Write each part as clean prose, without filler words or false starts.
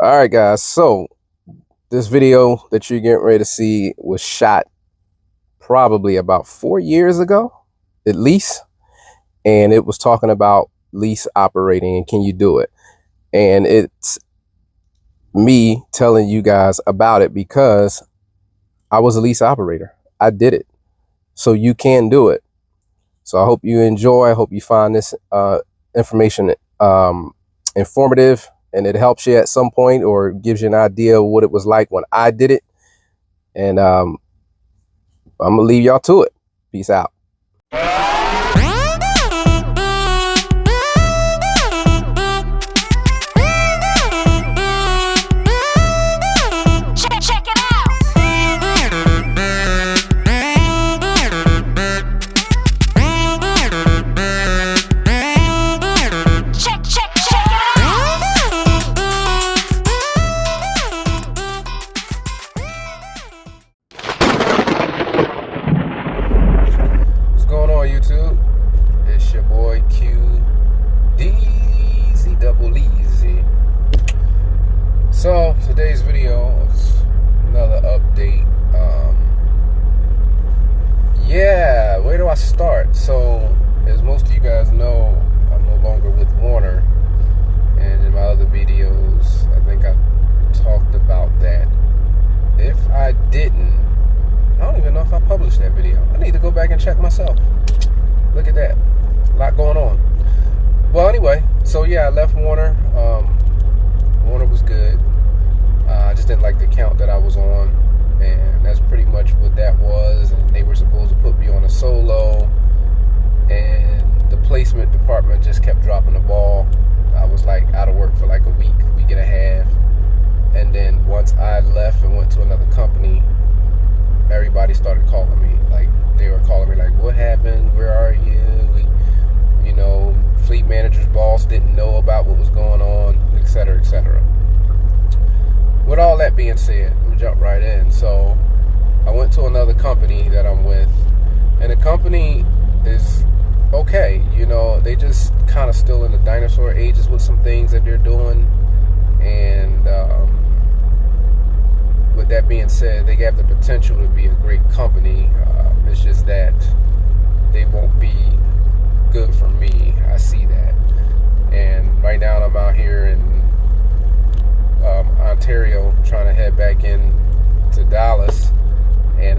All right, guys. So this video that you're getting ready to see was shot probably about 4 years ago, at least, and it was talking about lease operating and can you do it? And it's me telling you guys about it because I was a lease operator. I did it, so you can do it. So I hope you enjoy. I hope you find this information informative, and it helps you at some point or gives you an idea of what it was like when I did it. And I'm gonna leave y'all to it. Peace out. Check it out. Check it out. What's going on, YouTube? It's your boy QDZ Double Easy. So today's video is another update. Yeah, where do I start? So as most of you guys know, I'm no longer with Warner, and in my other videos I think I talked about that. If I didn't, I don't even know if I published that video. I need to go back and check myself. Look at that, a lot going on. Well, anyway, so yeah, I left Warner. Warner was good. I just didn't like the account that I was on, and that's pretty much what that was. And they were supposed to put me on a solo, and the placement department just kept dropping the ball. I was like out of work for like a week and a half, and then once I left and went to another company, everybody started calling me. Like, they were calling me like, what happened? Where are you? Fleet manager's boss didn't know about what was going on, etc., etc. With all that being said, I'm gonna jump right in. So I went to another company that I'm with, and the company is okay. They just kind of still in the dinosaur ages with some things that they're doing. And with that being said, they have the potential to be a great company. It's just that they won't be good for me. I see that. And right now I'm out here in Ontario trying to head back in to Dallas, and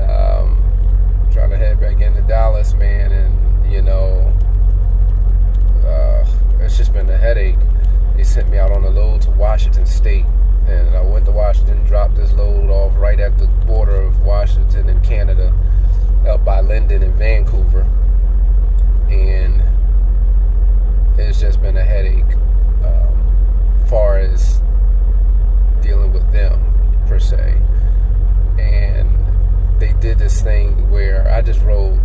trying to head back into Dallas, man. And it's just been a headache. They sent me out on a load to Washington State, and I went to Washington, dropped this load off right at the border of Washington and Canada, up by Linden and Vancouver, and it's just been a headache far as dealing with them per se. And they did this thing where I just rode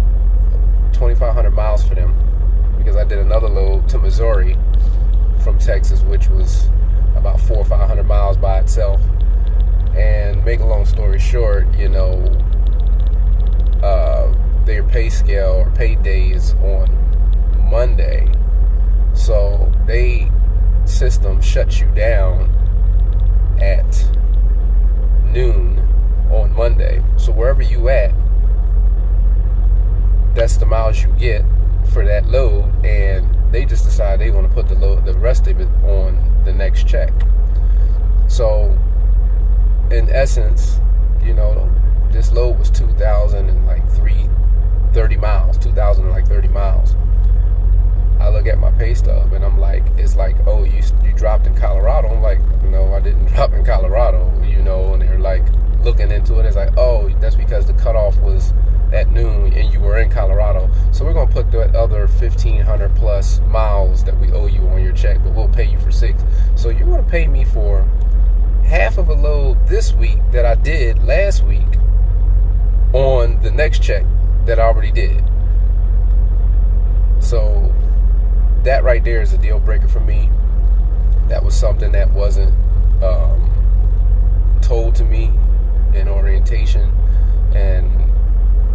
2,500 miles for them because I did another load to Missouri from Texas, which was about 400 or 500 miles by itself. And make a long story short, their pay scale or pay day is on Monday, so they system shuts you down at noon on Monday. So wherever you at, that's the miles you get for that load, and they just decide they want to put the rest of it on the next check. So in essence, this load was 2,030 miles. 2,030 miles. I look at my pay stub and I'm like, it's like, oh, you dropped in Colorado. I'm like, no, I didn't drop in Colorado, and they're like looking into it. It's like, oh, that's because the cutoff was at noon and you were in Colorado. So we're going to put that other 1,500 plus miles that we owe you on your check, but we'll pay you for 6. So you're going to pay me for half of a load this week that I did last week on the next check that I already did. So that right there is a deal breaker for me. That was something that wasn't told to me in orientation, and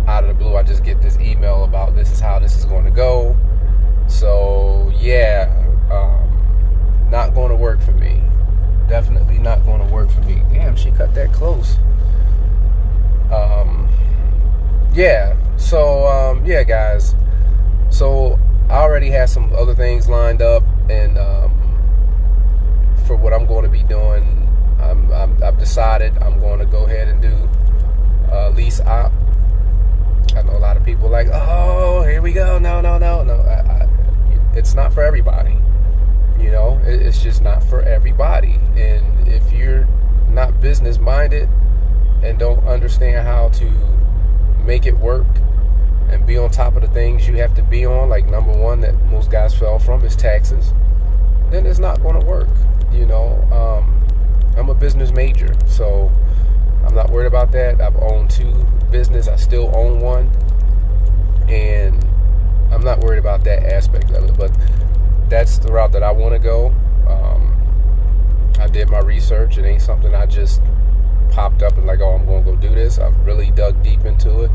out of the blue I just get this email about this is how this is going to go. So yeah, not going to work for me. Definitely not going yeah. So yeah, guys. So I already have some other things lined up, and for what I'm going to be doing, I've decided I'm going to go ahead and do Lease op. I know a lot of people like, oh, here we go. No. It's not for everybody. You know, it's just not for everybody. And if you're not business minded and don't understand how to make it work and be on top of the things you have to be on, like number one that most guys fell from is taxes, then it's not going to work. You know, I'm a business major, so I'm not worried about that. I've owned 2 business. I still own one, and I'm not worried about that aspect of it. But that's the route that I want to go. I did my research. It ain't something I just popped up and like, oh, I'm going to go do this. I've really dug deep into it.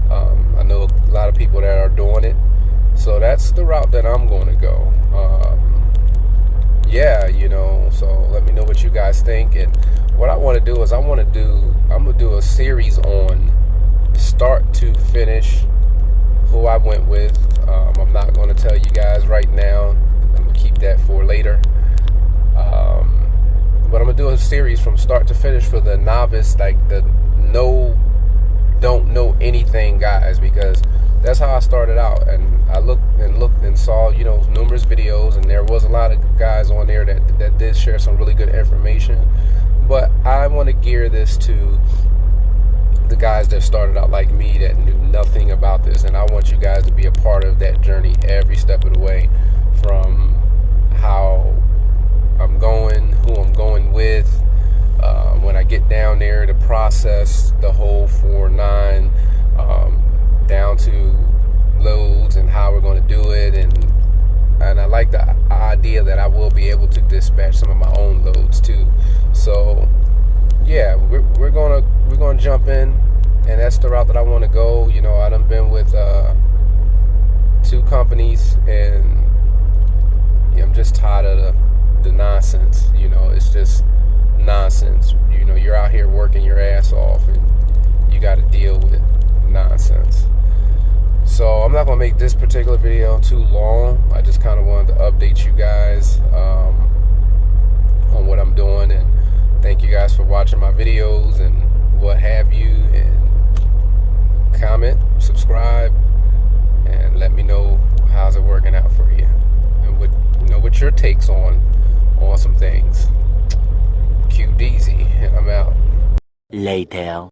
I know a lot of people that are doing it. So that's the route that I'm going to go. Yeah, you know, so let me know what you guys think. And what I want to do is I'm going to do a series on start to finish who I went with. I'm not going to tell you guys right now. I'm going to keep that for later. But I'm going to do a series from start to finish for the novice, like the don't know anything guys, because that's how I started out. And I looked and saw, you know, numerous videos, and there was a lot of guys on there that did share some really good information. But I want to gear this to the guys that started out like me that knew nothing about this, and I want you guys to be a part of that journey every step of the way, from how I'm going, who I'm going with, when I get down there to process the whole 4-9, down to loads and how we're going to do it, and I like the idea that I will be able to dispatch some of my own loads too. So yeah, we're gonna jump in, and that's the route that I want to go. You know, I done been with 2 companies, and I'm just tired of the nonsense. You know, it's just nonsense. You know, you're out here working your ass off, and you got to deal with nonsense. So I'm not gonna make this particular video too long. I just kind of wanted to update you guys on what I'm doing, and thank you guys for watching my videos and what have you, and comment, subscribe, and let me know how's it working out for you, and what your takes on some things. QDZ, and I'm out. Later.